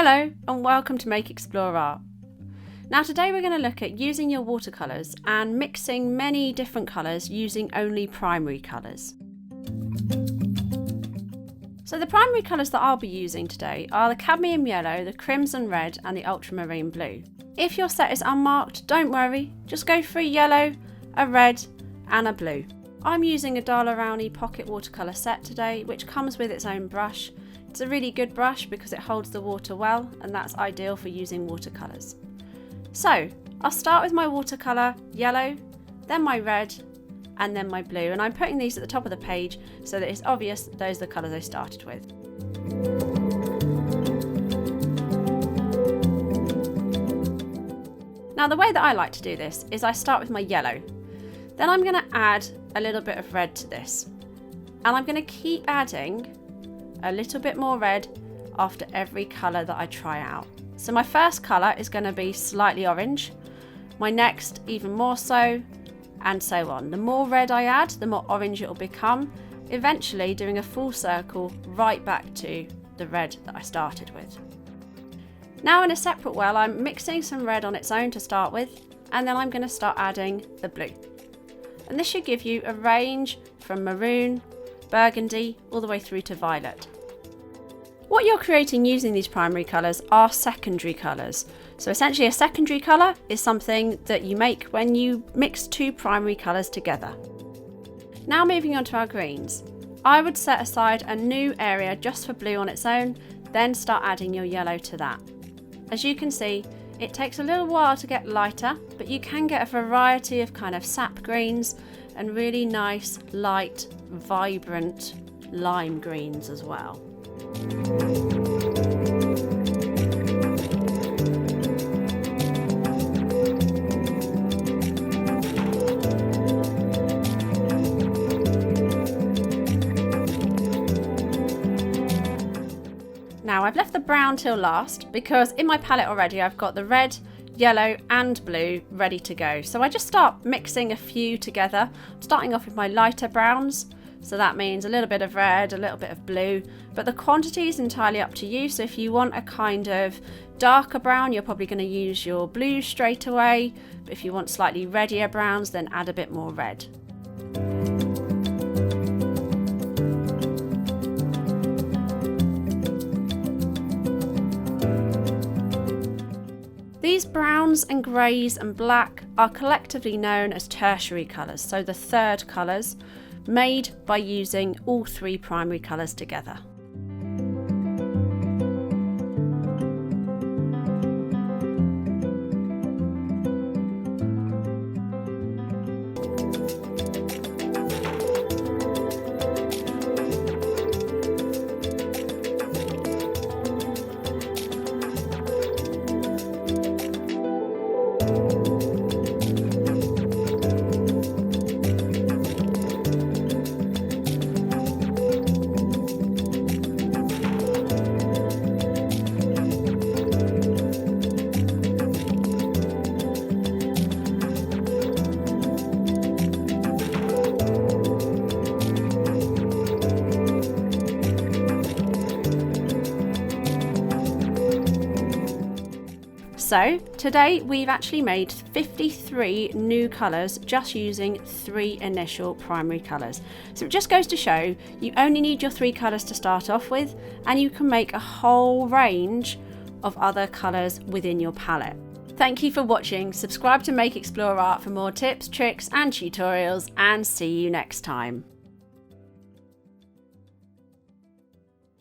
Hello and welcome to Make Explore Art. Now today we're going to look at using your watercolours and mixing many different colours using only primary colours. So the primary colours that I'll be using today are the cadmium yellow, the crimson red and the ultramarine blue. If your set is unmarked, don't worry, just go for a yellow, a red and a blue. I'm using a Daler-Rowney pocket watercolour set today, which comes with its own brush. It's a really good brush because it holds the water well, and that's ideal for using watercolours. So I'll start with my watercolour yellow, then my red and then my blue, and I'm putting these at the top of the page so that it's obvious that those are the colours I started with. Now the way that I like to do this is I start with my yellow, then I'm going to add a little bit of red to this, and I'm going to keep adding a little bit more red after every colour that I try out. So my first colour is going to be slightly orange, my next even more so, and so on. The more red I add, the more orange it will become, eventually doing a full circle right back to the red that I started with. Now in a separate well, I'm mixing some red on its own to start with, and then I'm going to start adding the blue. And this should give you a range from maroon, burgundy, all the way through to violet. What you're creating using these primary colours are secondary colours. So essentially a secondary colour is something that you make when you mix two primary colours together. Now moving on to our greens. I would set aside a new area just for blue on its own, then start adding your yellow to that. As you can see, it takes a little while to get lighter, but you can get a variety of kind of sap greens and really nice, light, vibrant lime greens as well. Now I've left the brown till last because in my palette already I've got the red, yellow and blue ready to go. So I just start mixing a few together, starting off with my lighter browns. So that means a little bit of red, a little bit of blue, but the quantity is entirely up to you. So if you want a kind of darker brown, you're probably going to use your blue straight away. But if you want slightly reddier browns, then add a bit more red. These browns and greys and black are collectively known as tertiary colours, so the third colours, made by using all three primary colours together. So today we've actually made 53 new colours just using 3 initial primary colours. So it just goes to show you only need your 3 colours to start off with, and you can make a whole range of other colours within your palette. Thank you for watching. Subscribe to Make Explore Art for more tips, tricks and tutorials, and see you next time.